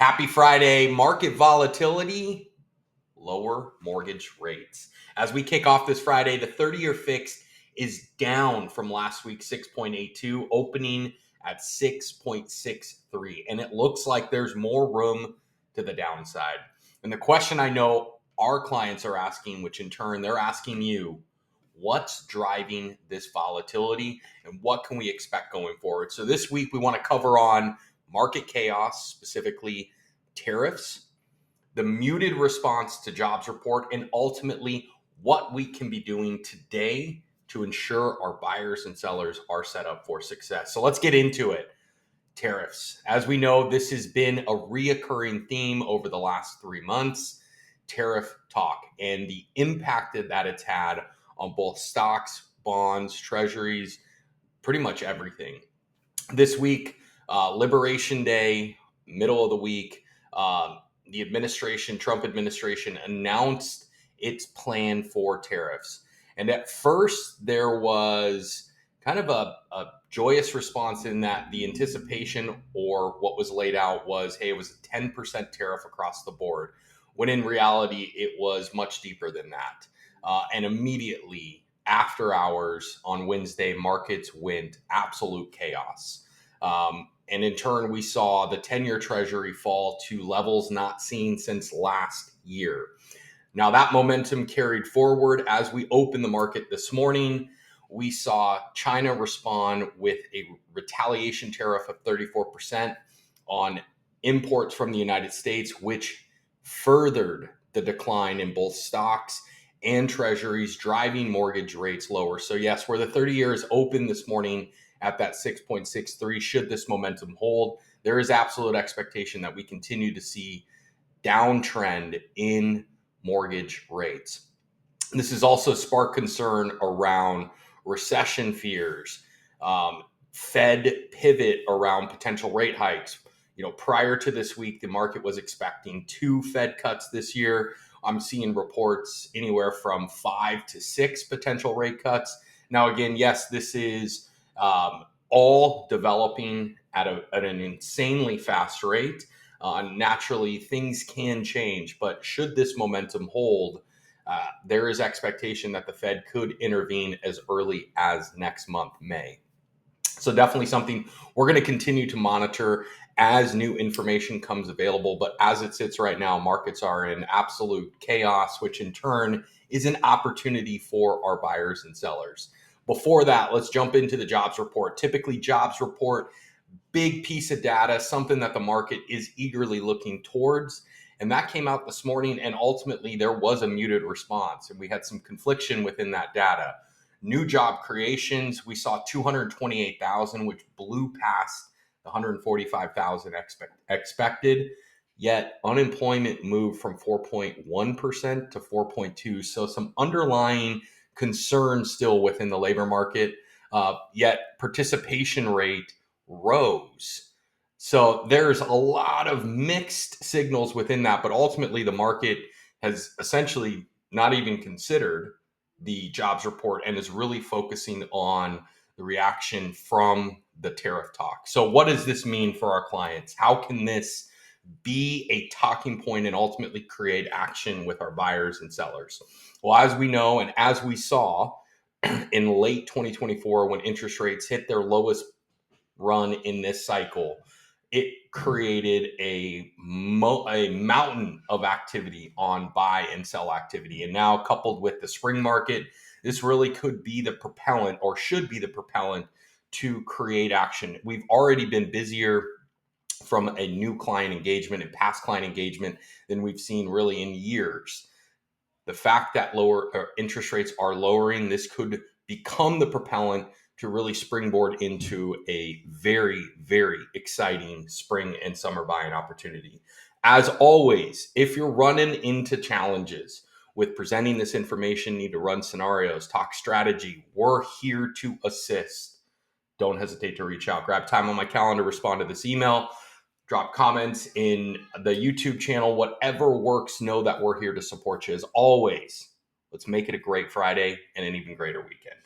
Happy Friday. Market volatility, lower mortgage rates. As we kick off this Friday, the 30-year fixed is down from last week's 6.82, opening at 6.63. And it looks like there's more room to the downside. And the question I know our clients are asking, which in turn they're asking you, what's driving this volatility and what can we expect going forward? So this week we want to cover on market chaos, specifically tariffs, the muted response to jobs report, and ultimately what we can be doing today to ensure our buyers and sellers are set up for success. So let's get into it. Tariffs. As we know, this has been a reoccurring theme over the last 3 months. Tariff talk and the impact that it's had on both stocks, bonds, treasuries, pretty much everything. This week, Liberation Day, middle of the week, the Trump administration announced its plan for tariffs. And at first, there was kind of a joyous response in that the anticipation or what was laid out was, hey, it was a 10% tariff across the board, when in reality, it was much deeper than that. And immediately after hours on Wednesday, markets went absolute chaos. And in turn, we saw the 10-year Treasury fall to levels not seen since last year. Now, that momentum carried forward as we opened the market this morning. We saw China respond with a retaliation tariff of 34% on imports from the United States, which furthered the decline in both stocks and treasuries, driving mortgage rates lower. So yes, where the 30 years open this morning at that 6.63, should this momentum hold, there is absolute expectation that we continue to see downtrend in mortgage rates. This has also sparked concern around recession fears, Fed pivot around potential rate hikes. Prior to this week, the market was expecting 2 Fed cuts this year. I'm seeing reports anywhere from 5 to 6 potential rate cuts. Now, again, yes, this is all developing at an insanely fast rate. Naturally, things can change, but should this momentum hold, there is expectation that the Fed could intervene as early as next month, May. So definitely something we're going to continue to monitor as new information comes available. But as it sits right now, markets are in absolute chaos, which in turn is an opportunity for our buyers and sellers. Before that, let's jump into the jobs report. Typically, jobs report, big piece of data, something that the market is eagerly looking towards. And that came out this morning, and ultimately there was a muted response. And we had some confliction within that data. New job creations, we saw 228,000, which blew past the 145,000 expected. Yet unemployment moved from 4.1% to 4.2%. So some underlying concern still within the labor market. Yet participation rate rose. So there's a lot of mixed signals within that, but ultimately the market has essentially not even considered the jobs report and is really focusing on the reaction from the tariff talk. So what does this mean for our clients? How can this be a talking point and ultimately create action with our buyers and sellers? Well, as we know, and as we saw in late 2024, when interest rates hit their lowest run in this cycle, it created a mountain of activity on buy and sell activity. And now coupled with the spring market, this really could be the propellant, or should be the propellant, to create action. We've already been busier from a new client engagement and past client engagement than we've seen really in years. The fact that lower interest rates are lowering, this could become the propellant to really springboard into a very, very exciting spring and summer buying opportunity. As always, if you're running into challenges with presenting this information, need to run scenarios, talk strategy, we're here to assist. Don't hesitate to reach out. Grab time on my calendar, respond to this email, drop comments in the YouTube channel, whatever works. Know that we're here to support you. As always, let's make it a great Friday and an even greater weekend.